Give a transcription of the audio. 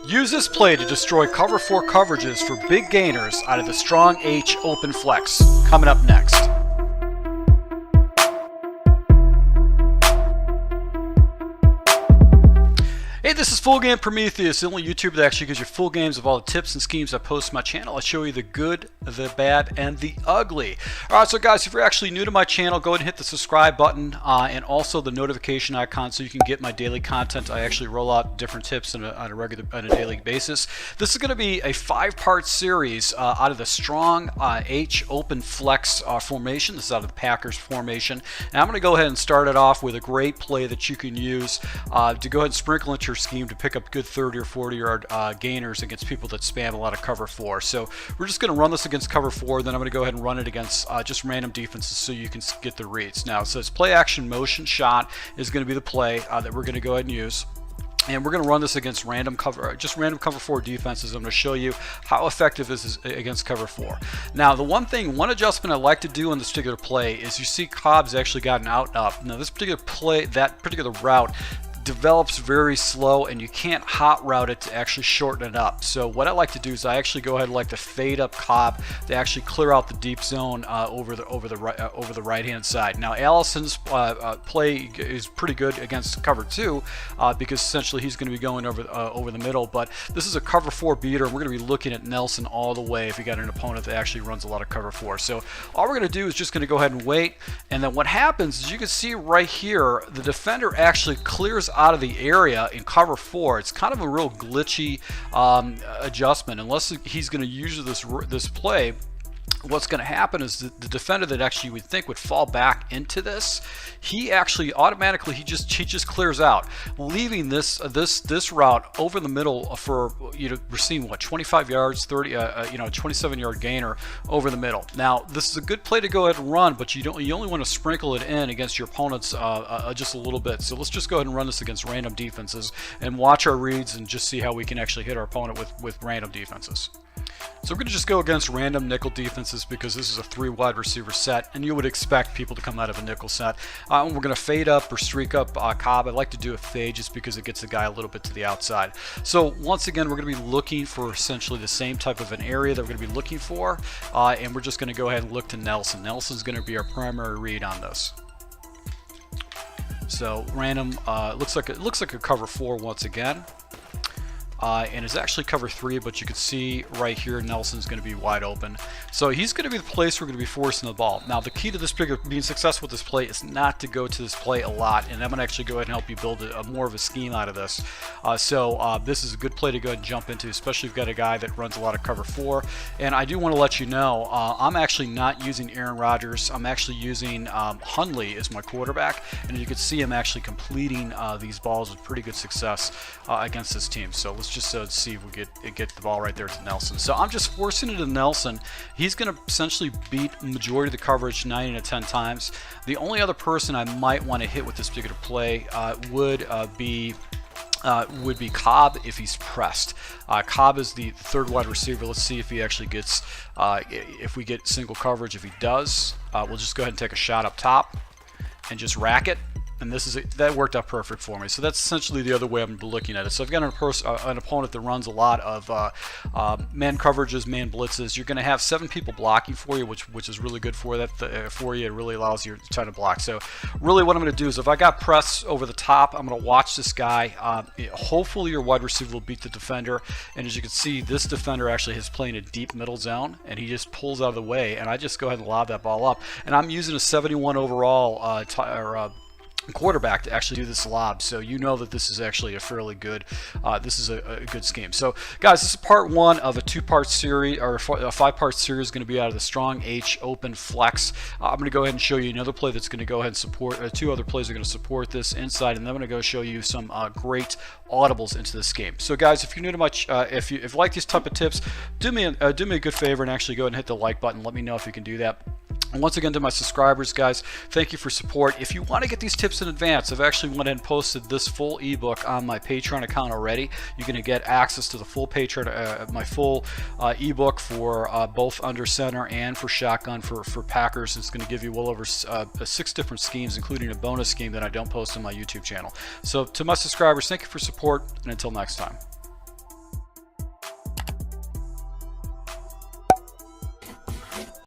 Use this play to destroy cover 4 coverages for big gainers out of the strong H open flex. Coming up next. Hey, this is Full Game Prometheus, the only YouTuber that actually gives you full games of all the tips and schemes I post to my channel. I show you the good, the bad, and the ugly. Alright, so guys, if you're actually new to my channel, go ahead and hit the subscribe button and also the notification icon so you can get my daily content. I actually roll out different tips on a daily basis. This is going to be a 5-part series out of the strong H open flex formation. This is out of the Packers formation. And I'm going to go ahead and start it off with a great play that you can use to go ahead and sprinkle into your scheme to pick up good 30 or 40 yard gainers against people that spam a lot of cover 4. So we're just going to run this against cover 4, then I'm going to go ahead and run it against just random defenses so you can get the reads. Now it says play action motion shot is going to be the play that we're going to go ahead and use. And we're going to run this against random cover 4 defenses. I'm going to show you how effective this is against cover 4. Now, one adjustment I like to do on this particular play is you see Cobb's actually got an out and up. Now, this particular play, that particular route, develops very slow and you can't hot route it to actually shorten it up. So what I like to do is I actually go ahead and like to fade up Cobb to actually clear out the deep zone over the right hand side. Now Allison's play is pretty good against cover 2 because essentially he's going to be going over the middle, but this is a cover 4 beater and we're going to be looking at Nelson all the way if you got an opponent that actually runs a lot of cover 4. So all we're going to do is just going to go ahead and wait, and then what happens is you can see right here the defender actually clears out of the area in cover 4. It's kind of a real glitchy adjustment. Unless he's going to use this play, what's going to happen is the defender that actually you would think would fall back into this, he actually automatically he just clears out, leaving this route over the middle for, you know, we're seeing what, 25 yards, 27 yard gainer over the middle. Now this is a good play to go ahead and run, but you only want to sprinkle it in against your opponents just a little bit. So let's just go ahead and run this against random defenses and watch our reads and just see how we can actually hit our opponent with random defenses. So we're going to just go against random nickel defenses because this is a 3 wide receiver set and you would expect people to come out of a nickel set. We're going to fade up or streak up Cobb. I like to do a fade just because it gets the guy a little bit to the outside. So once again, we're going to be looking for essentially the same type of an area that we're going to be looking for, and we're just going to go ahead and look to Nelson. Nelson's going to be our primary read on this. So random looks like a cover 4 once again. And it's actually cover 3, but you can see right here Nelson's going to be wide open. So he's going to be the place we're going to be forcing the ball. Now the key to this being successful with this play is not to go to this play a lot, and I'm going to actually go ahead and help you build more of a scheme out of this. This is a good play to go ahead and jump into, especially if you've got a guy that runs a lot of cover 4. And I do want to let you know, I'm actually not using Aaron Rodgers. I'm actually using Hundley as my quarterback, and you can see him actually completing these balls with pretty good success against this team. So let's just see if we get the ball right there to Nelson. So I'm just forcing it to Nelson. He's going to essentially beat majority of the coverage 9 out of 10 times. The only other person I might want to hit with this particular play would be Cobb if he's pressed. Cobb is the 3rd wide receiver. Let's see if he actually gets, if we get single coverage. If he does, we'll just go ahead and take a shot up top and just rack it. And that worked out perfect for me. So that's essentially the other way I'm looking at it. So if you've got an opponent that runs a lot of man coverages, man blitzes, you're going to have 7 people blocking for you, which is really good for you. It really allows you time to block. So really what I'm going to do is if I got press over the top, I'm going to watch this guy. Hopefully your wide receiver will beat the defender. And as you can see, this defender actually is playing a deep middle zone, and he just pulls out of the way. And I just go ahead and lob that ball up. And I'm using a 71 overall quarterback to actually do this lob, so you know that this is actually a fairly good this is a good scheme. So guys, this is part 1 of a 2-part series, or a 5-part series going to be out of the strong H open flex. I'm going to go ahead and show you another play that's going to go ahead and support 2 other plays are going to support this inside, and then I'm going to go show you some great audibles into this game. So guys, if you're new to my if you like these type of tips, do me a good favor and actually go ahead and hit the like button. Let me know if you can do that. And once again, to my subscribers, guys, thank you for support. If you want to get these tips in advance, I've actually went ahead and posted this full ebook on my Patreon account already. You're going to get access to the full Patreon, my full ebook for both under center and for shotgun for Packers. It's going to give you well over 6 different schemes, including a bonus scheme that I don't post on my YouTube channel. So to my subscribers, thank you for support, and until next time.